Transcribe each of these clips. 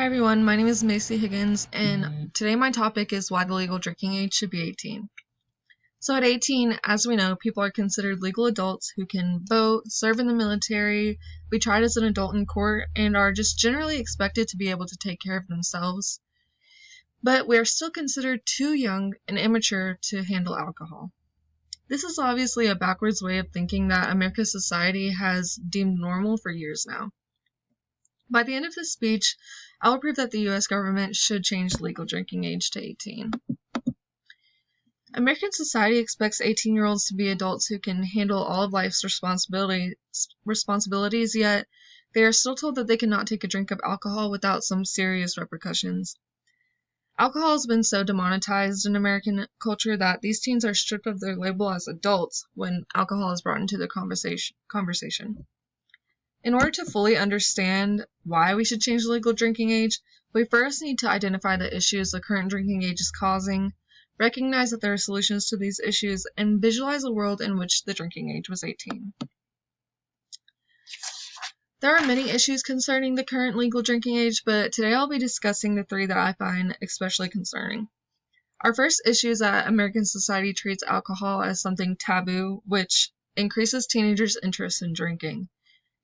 Hi everyone, my name is Macy Higgins, and today my topic is why the legal drinking age should be 18. So at 18, as we know, people are considered legal adults who can vote, serve in the military, be tried as an adult in court, and are just generally expected to be able to take care of themselves. But we are still considered too young and immature to handle alcohol. This is obviously a backwards way of thinking that America's society has deemed normal for years now. By the end of this speech, I will prove that the U.S. government should change the legal drinking age to 18. American society expects 18-year-olds to be adults who can handle all of life's responsibilities, yet they are still told that they cannot take a drink of alcohol without some serious repercussions. Alcohol has been so demonetized in American culture that these teens are stripped of their label as adults when alcohol is brought into the conversation. In order to fully understand why we should change the legal drinking age, we first need to identify the issues the current drinking age is causing, recognize that there are solutions to these issues, and visualize a world in which the drinking age was 18. There are many issues concerning the current legal drinking age, but today I'll be discussing the three that I find especially concerning. Our first issue is that American society treats alcohol as something taboo, which increases teenagers' interest in drinking.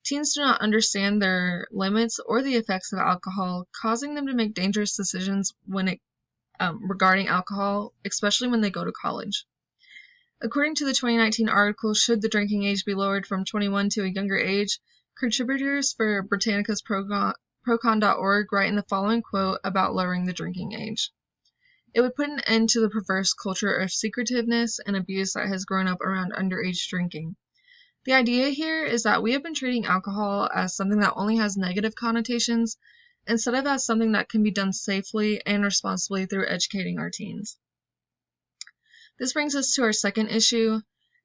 Teens do not understand their limits or the effects of alcohol, causing them to make dangerous decisions regarding alcohol, especially when they go to college. According to the 2019 article, Should the Drinking Age Be Lowered from 21 to a Younger Age?, contributors for Britannica's Procon.org write in the following quote about lowering the drinking age. It would put an end to the perverse culture of secretiveness and abuse that has grown up around underage drinking. The idea here is that we have been treating alcohol as something that only has negative connotations, instead of as something that can be done safely and responsibly through educating our teens. This brings us to our second issue.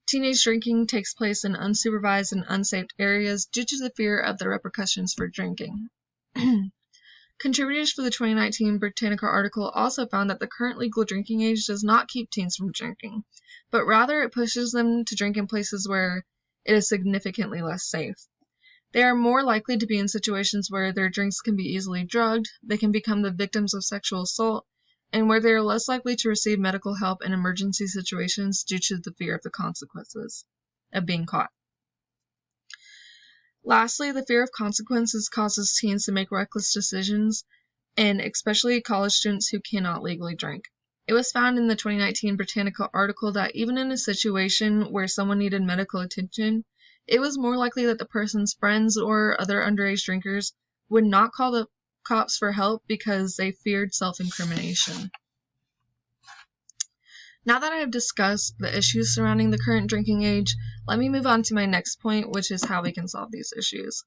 Teenage drinking takes place in unsupervised and unsafe areas due to the fear of the repercussions for drinking. Contributors for the 2019 Britannica article also found that the current legal drinking age does not keep teens from drinking, but rather it pushes them to drink in places where it is significantly less safe. They are more likely to be in situations where their drinks can be easily drugged, they can become the victims of sexual assault, and where they are less likely to receive medical help in emergency situations due to the fear of the consequences of being caught. Lastly, the fear of consequences causes teens to make reckless decisions, and especially college students who cannot legally drink. It was found in the 2019 Britannica article that even in a situation where someone needed medical attention, it was more likely that the person's friends or other underage drinkers would not call the cops for help because they feared self-incrimination. Now that I have discussed the issues surrounding the current drinking age, let me move on to my next point, which is how we can solve these issues.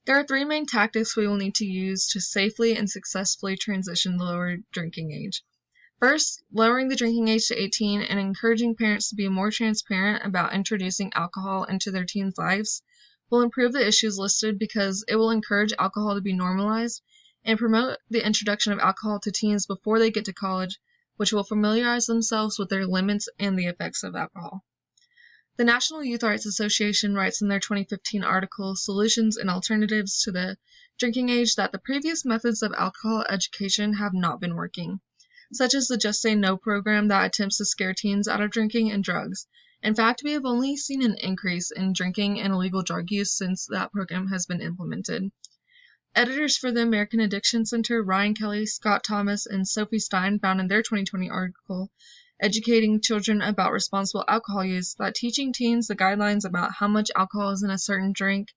There are three main tactics we will need to use to safely and successfully transition the lower drinking age. First, lowering the drinking age to 18 and encouraging parents to be more transparent about introducing alcohol into their teens' lives will improve the issues listed because it will encourage alcohol to be normalized and promote the introduction of alcohol to teens before they get to college, which will familiarize themselves with their limits and the effects of alcohol. The National Youth Rights Association writes in their 2015 article, Solutions and Alternatives to the Drinking Age, that the previous methods of alcohol education have not been working, such as the Just Say No program that attempts to scare teens out of drinking and drugs. In fact, we have only seen an increase in drinking and illegal drug use since that program has been implemented. Editors for the American Addiction Center, Ryan Kelly, Scott Thomas, and Sophie Stein found in their 2020 article, Educating Children About Responsible Alcohol Use, that teaching teens the guidelines about how much alcohol is in a certain drink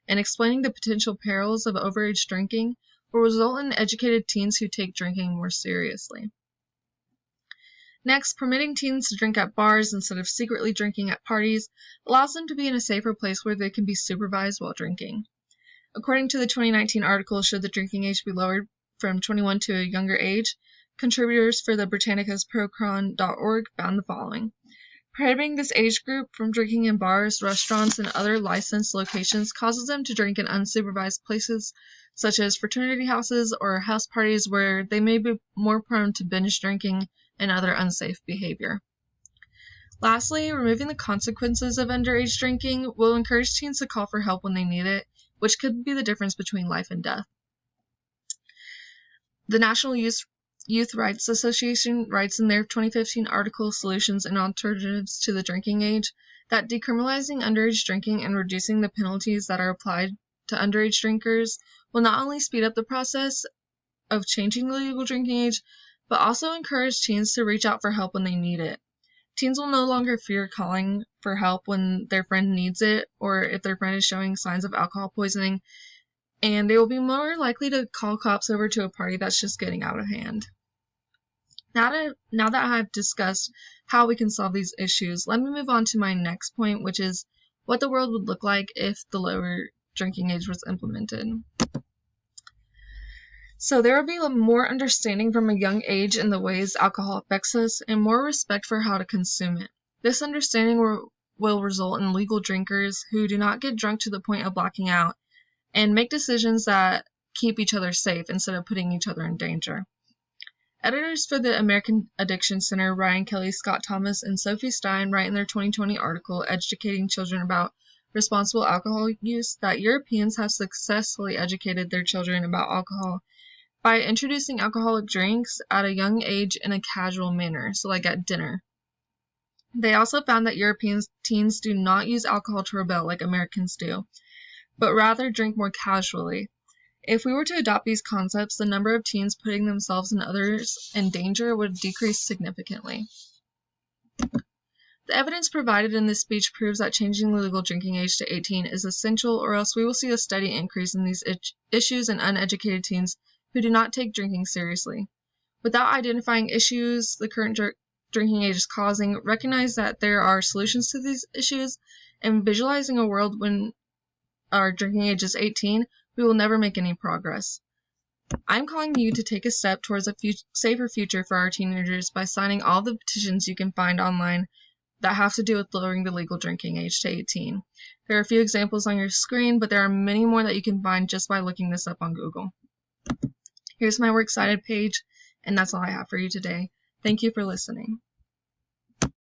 and explaining the potential perils of overage drinking will result in educated teens who take drinking more seriously. Next, permitting teens to drink at bars instead of secretly drinking at parties allows them to be in a safer place where they can be supervised while drinking. According to the 2019 article, Should the Drinking Age Be Lowered from 21 to a Younger Age?, contributors for the Britannica's Procon.org found the following. Prohibiting this age group from drinking in bars, restaurants, and other licensed locations causes them to drink in unsupervised places such as fraternity houses or house parties where they may be more prone to binge drinking and other unsafe behavior. Lastly, removing the consequences of underage drinking will encourage teens to call for help when they need it, which could be the difference between life and death. The National Youth Rights Association writes in their 2015 article Solutions and Alternatives to the Drinking Age that decriminalizing underage drinking and reducing the penalties that are applied to underage drinkers will not only speed up the process of changing the legal drinking age, but also encourage teens to reach out for help when they need it. Teens will no longer fear calling for help when their friend needs it or if their friend is showing signs of alcohol poisoning, and they will be more likely to call cops over to a party that's just getting out of hand. Now that I have discussed how we can solve these issues, let me move on to my next point, which is what the world would look like if the lower drinking age was implemented. So there will be more understanding from a young age in the ways alcohol affects us and more respect for how to consume it. This understanding will result in legal drinkers who do not get drunk to the point of blacking out and make decisions that keep each other safe instead of putting each other in danger. Editors for the American Addiction Center, Ryan Kelly, Scott Thomas, and Sophie Stein, write in their 2020 article, Educating Children About Responsible Alcohol Use, that Europeans have successfully educated their children about alcohol by introducing alcoholic drinks at a young age in a casual manner, so like at dinner. They also found that European teens do not use alcohol to rebel like Americans do, but rather drink more casually. If we were to adopt these concepts, the number of teens putting themselves and others in danger would decrease significantly. The evidence provided in this speech proves that changing the legal drinking age to 18 is essential, or else we will see a steady increase in these issues in uneducated teens who do not take drinking seriously. Without identifying issues the current drinking age is causing, recognize that there are solutions to these issues, and visualizing a world when our drinking age is 18, we will never make any progress. I'm calling you to take a step towards a safer future for our teenagers by signing all the petitions you can find online that have to do with lowering the legal drinking age to 18. There are a few examples on your screen, but there are many more that you can find just by looking this up on Google. Here's my Works Cited page, and that's all I have for you today. Thank you for listening.